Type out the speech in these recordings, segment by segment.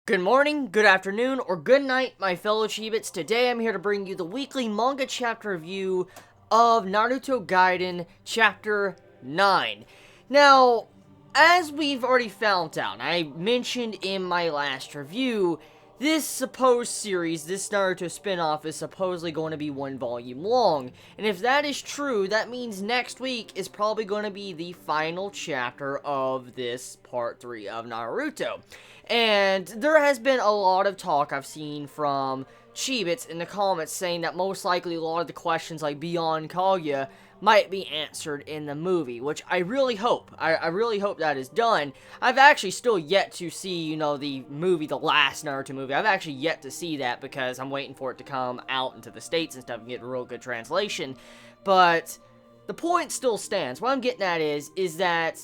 Good morning, good afternoon, or good night, my fellow Chibits. Today I'm here to bring you the weekly manga chapter review of Naruto Gaiden Chapter 9. Now, as we've already found out, I mentioned in my last review, this supposed series, this Naruto spin-off, is supposedly going to be 1 volume long. And if that is true, that means next week is probably going to be the final chapter of this part 3 of Naruto. And there has been a lot of talk I've seen from Chibits in the comments saying that most likely a lot of the questions like beyond Kaguya might be answered in the movie, which I really hope. I really hope that is done. I've actually still yet to see, the movie, the last Naruto movie. I've actually yet to see that because I'm waiting for it to come out into the States and stuff and get a real good translation. But the point still stands. What I'm getting at is that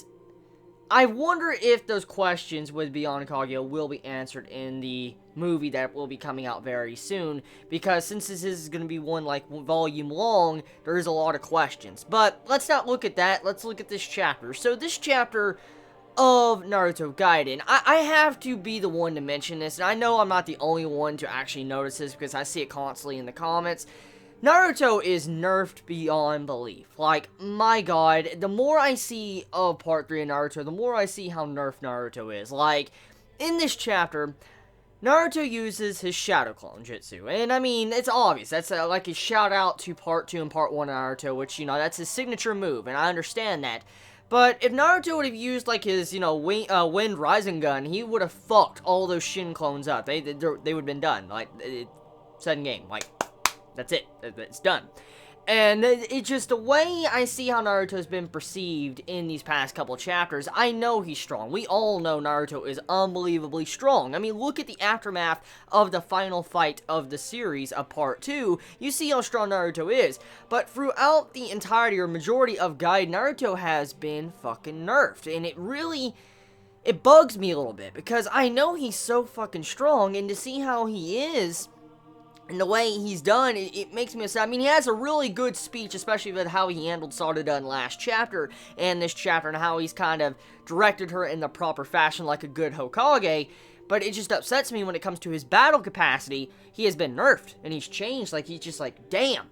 I wonder if those questions with Beyond Kaguya will be answered in the movie that will be coming out very soon, because since this is going to be one volume long, there is a lot of questions. But let's not look at that, let's look at this chapter. So this chapter of Naruto Gaiden, I have to be the one to mention this, and I know I'm not the only one to actually notice this because I see it constantly in the comments. Naruto is nerfed beyond belief. Like, my god, the more I see of Part 3 of Naruto, the more I see how nerfed Naruto is. Like, in this chapter, Naruto uses his Shadow Clone Jutsu, and I mean, it's obvious. That's like a shout out to Part 2 and Part 1 of Naruto, which, that's his signature move, and I understand that. But if Naruto would have used, like, his, Wind Rising Gun, he would have fucked all those Shin clones up. They would have been done. Like, set in game. Like, that's it. It's done. And it's just the way I see how Naruto's been perceived in these past couple chapters. I know he's strong. We all know Naruto is unbelievably strong. I mean, look at the aftermath of the final fight of the series of Part 2. You see how strong Naruto is. But throughout the entirety or majority of Gaiden, Naruto has been fucking nerfed. And it bugs me a little bit because I know he's so fucking strong, and to see how he is and the way he's done, it makes me sad. I mean, he has a really good speech, especially with how he handled Sarada in last chapter and this chapter, and how he's kind of directed her in the proper fashion like a good Hokage. But it just upsets me when it comes to his battle capacity. He has been nerfed, and he's changed. Like, he's just like, damn.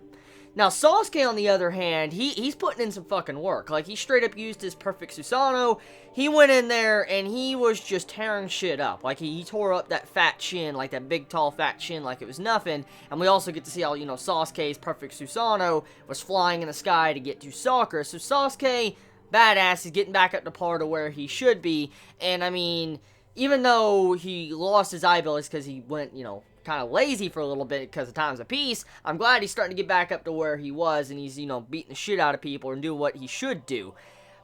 Now, Sasuke, on the other hand, he's putting in some fucking work. Like, he straight up used his perfect Susanoo. He went in there, and he was just tearing shit up. Like, he tore up that fat chin, like that big, tall, fat chin, like it was nothing. And we also get to see how, Sasuke's perfect Susanoo was flying in the sky to get to Sakura. So Sasuke, badass, he's getting back up to par to where he should be. And, I mean, even though he lost his eye abilities because he went, kind of lazy for a little bit because of times of peace, I'm glad he's starting to get back up to where he was, and he's, beating the shit out of people and doing what he should do.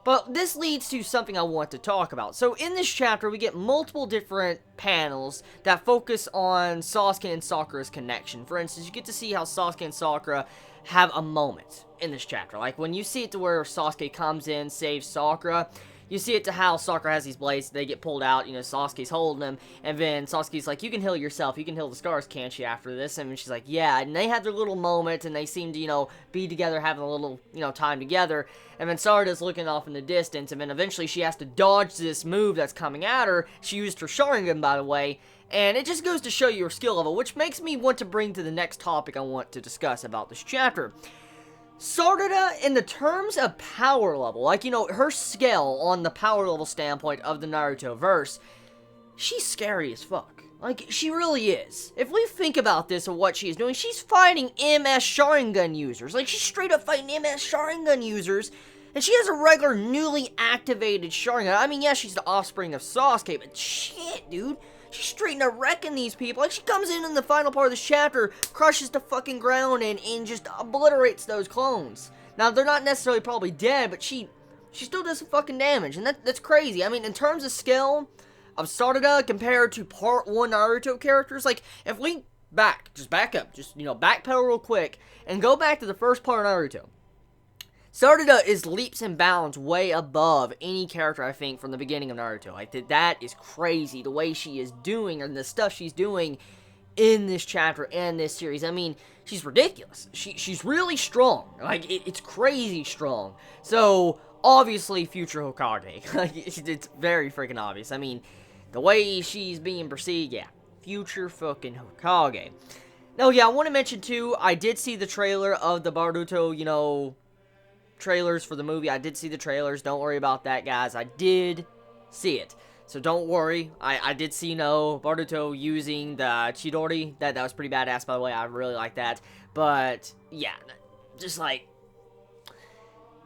But this leads to something I want to talk about. So in this chapter, we get multiple different panels that focus on Sasuke and Sakura's connection. For instance, you get to see how Sasuke and Sakura have a moment in this chapter. Like, when you see it to where Sasuke comes in, saves Sakura, you see it to how Sakura has these blades, they get pulled out, Sasuke's holding them, and then Sasuke's like, you can heal yourself, you can heal the scars, can't you, after this? And she's like, yeah, and they had their little moment, and they seem to, be together, having a little, time together, and then Sarada's looking off in the distance, and then eventually she has to dodge this move that's coming at her. She used her Sharingan, by the way, and it just goes to show you her skill level, which makes me want to bring to the next topic I want to discuss about this chapter. Sarada, in the terms of power level, like, her scale on the power level standpoint of the Naruto verse, she's scary as fuck. Like, she really is. If we think about this and what she's doing, she's fighting MS Sharingan users. Like, she's straight up fighting MS Sharingan users, and she has a regular, newly activated Sharingan. I mean, yeah, she's the offspring of Sasuke, but shit, dude. She's straight up wrecking these people. Like, she comes in the final part of this chapter, crushes the fucking ground, and just obliterates those clones. Now, they're not necessarily probably dead, but she still does some fucking damage, and that's crazy. I mean, in terms of scale of Sarada compared to Part 1 Naruto characters, like, if we back up, backpedal real quick, and go back to the first part of Naruto. Sarada is leaps and bounds way above any character, I think, from the beginning of Naruto. Like, that is crazy, the way she is doing, and the stuff she's doing in this chapter and this series. I mean, she's ridiculous. She's really strong. Like, it's crazy strong. So, obviously, future Hokage. Like, it's very freaking obvious. I mean, the way she's being perceived, yeah, future fucking Hokage. Now, yeah, I want to mention, too, I did see the trailer of the Naruto, you know, trailers for the movie. I did see the trailers. Don't worry about that, guys. I did see it. So don't worry. I did see, you know, Naruto using the Chidori. That was pretty badass, by the way. I really like that. But, yeah, just like...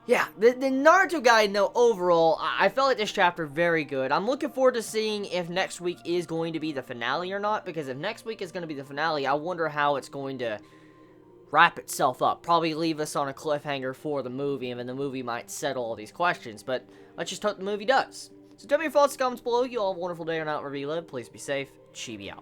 Yeah, the Naruto Gaiden, though, overall, I felt like this chapter very good. I'm looking forward to seeing if next week is going to be the finale or not, because if next week is going to be the finale, I wonder how it's going to wrap itself up. Probably leave us on a cliffhanger for the movie, and then the movie might settle all these questions, but let's just hope the movie does. So tell me your thoughts in the comments below. You all have a wonderful day or night wherever you live. Please be safe. Chibi out.